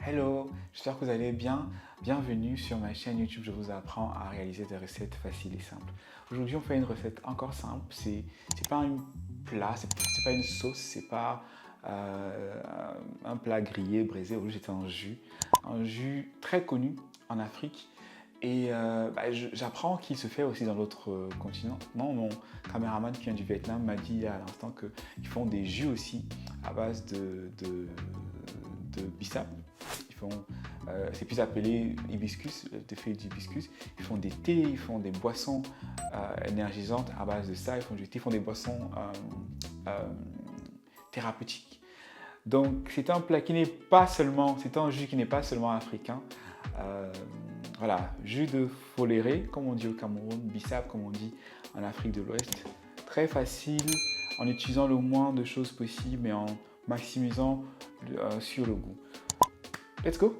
Hello, j'espère que vous allez bien. Bienvenue sur ma chaîne YouTube. Je vous apprends à réaliser des recettes faciles et simples. Aujourd'hui, on fait une recette encore simple. C'est pas un plat, c'est pas une sauce, c'est pas euh, un plat grillé, braisé. Aujourd'hui, c'était un jus très connu en Afrique. Et j'apprends qu'il se fait aussi dans d'autres continents. Mon caméraman qui vient du Vietnam m'a dit à l'instant qu'ils font des jus aussi à base de bissap. C'est plus appelé hibiscus, des feuilles d'hibiscus. Ils font des thés, ils font des boissons énergisantes à base de ça. Ils font du thé, ils font des boissons thérapeutiques. Donc c'est un plat qui n'est pas seulement, c'est un jus qui n'est pas seulement africain. Voilà, jus de foléré, comme on dit au Cameroun, bissap, comme on dit en Afrique de l'Ouest. Très facile, en utilisant le moins de choses possible et en maximisant sur le goût. Let's go!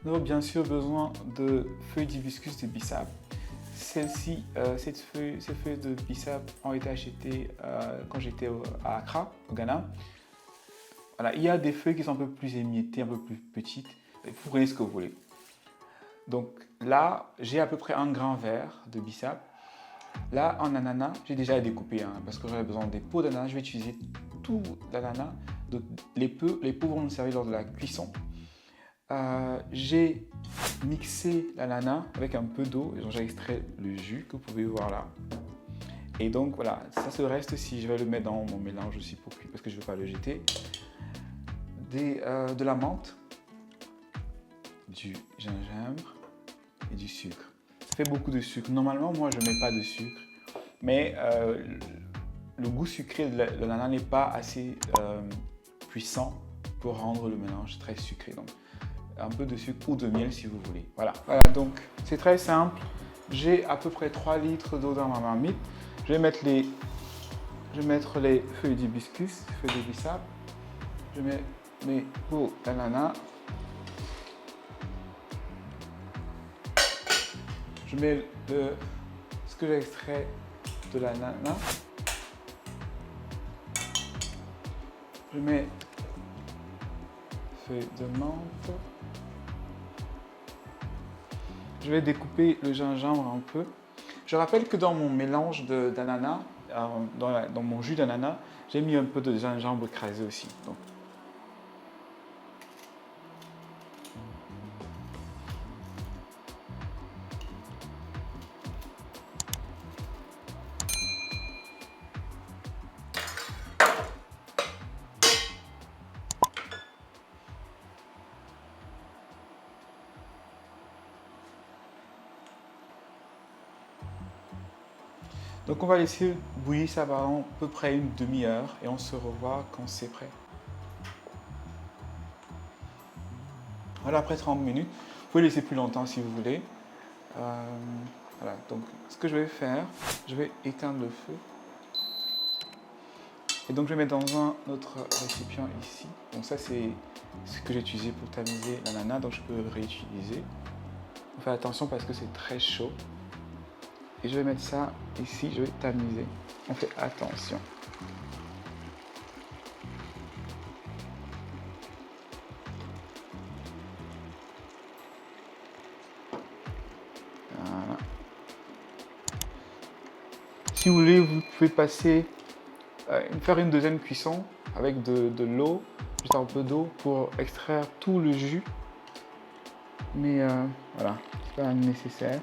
Nous avons bien sûr besoin de feuilles d'hibiscus de bissap. Ces feuilles de bissap ont été achetées quand j'étais à Accra, au Ghana. Voilà, il y a des feuilles qui sont un peu plus émiettées, un peu plus petites. Vous prenez ce que vous voulez. Donc là, j'ai à peu près un grand verre de bissap. Là, en ananas, j'ai déjà découpé parce que j'aurais besoin des peaux d'ananas. Je vais utiliser tout l'ananas. Donc les peaux vont nous servir lors de la cuisson. J'ai mixé l'ananas avec un peu d'eau et j'ai extrait le jus que vous pouvez voir là. Et donc voilà, ça se reste si je vais le mettre dans mon mélange aussi pour cuire parce que je ne veux pas le jeter. De la menthe, du gingembre et du sucre. Ça fait beaucoup de sucre. Normalement, moi, je ne mets pas de sucre, mais le goût sucré de l'ananas n'est pas assez puissant pour rendre le mélange très sucré. Donc, un peu de sucre ou de miel si vous voulez. Voilà, donc c'est très simple. J'ai à peu près 3 litres d'eau dans ma marmite. Je vais mettre les feuilles d'hibiscus, feuilles de bissap. Je mets mes peaux d'ananas. Je mets ce que j'ai extrait de l'ananas. Je mets feuilles de menthe. Je vais découper le gingembre un peu. Je rappelle que dans mon mélange d'ananas, dans mon jus d'ananas, j'ai mis un peu de gingembre écrasé aussi. Donc on va laisser bouillir ça pendant à peu près une demi-heure et on se revoit quand c'est prêt. Voilà, après 30 minutes. Vous pouvez laisser plus longtemps si vous voulez. Voilà, donc ce que je vais faire, je vais éteindre le feu. Et donc je vais mettre dans un autre récipient ici. Donc ça c'est ce que j'ai utilisé pour tamiser l'ananas, donc je peux réutiliser. On fait attention parce que c'est très chaud. Et je vais mettre ça ici, je vais tamiser. On fait attention. Voilà. Si vous voulez, vous pouvez faire une deuxième cuisson avec de l'eau, juste un peu d'eau pour extraire tout le jus. Mais voilà, c'est pas nécessaire.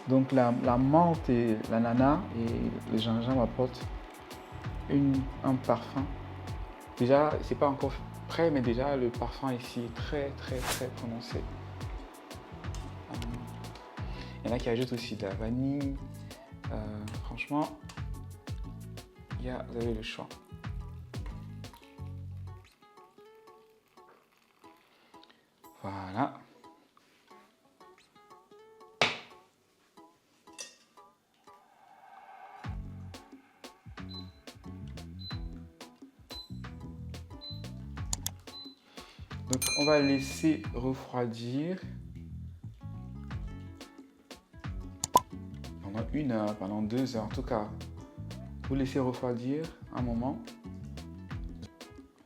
Donc la menthe et l'ananas et le gingembre apportent un parfum. Déjà, c'est pas encore prêt, mais déjà le parfum ici est très très très prononcé. Il y en a qui ajoutent aussi de la vanille. Franchement, vous avez le choix. Voilà. Donc on va laisser refroidir pendant 1 heure, pendant 2 heures, en tout cas. Vous laissez refroidir un moment.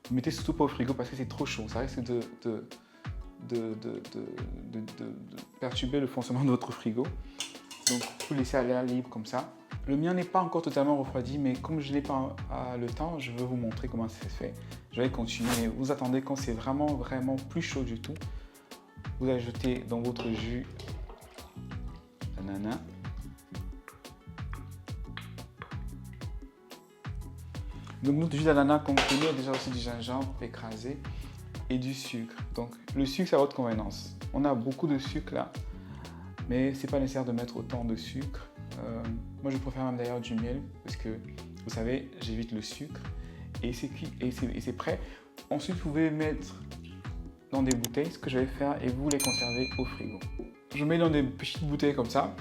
Vous mettez surtout pas au frigo parce que c'est trop chaud. Ça risque de perturber le fonctionnement de votre frigo. Donc vous laissez à l'air libre comme ça. Le mien n'est pas encore totalement refroidi, mais comme je n'ai pas le temps, je veux vous montrer comment ça se fait. Je vais continuer. Vous attendez quand c'est vraiment plus chaud du tout. Vous ajoutez dans votre jus d'ananas. Donc notre jus d'ananas contient déjà aussi du gingembre écrasé et du sucre. Donc le sucre, c'est à votre convenance. On a beaucoup de sucre là, mais c'est pas nécessaire de mettre autant de sucre. Moi je préfère même d'ailleurs du miel parce que vous savez, j'évite le sucre et c'est cuit et c'est prêt. Ensuite vous pouvez mettre dans des bouteilles, ce que je vais faire, et vous les conserver au frigo. Je mets dans des petites bouteilles comme ça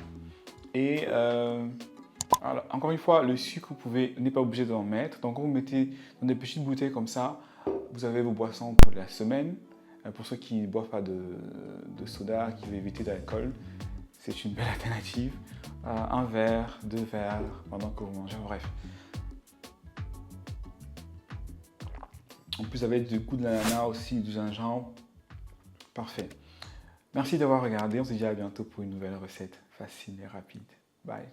et alors, encore une fois, le sucre, vous n'êtes pas obligé d'en mettre. Donc, quand vous mettez dans des petites bouteilles comme ça, vous avez vos boissons pour la semaine. Pour ceux qui ne boivent pas de soda, qui veulent éviter d'alcool, c'est une belle alternative. 1 verre, 2 verres, pendant que vous mangez, bref. En plus, avec du goût de l'ananas aussi, du gingembre, parfait. Merci d'avoir regardé. On se dit à bientôt pour une nouvelle recette facile et rapide. Bye.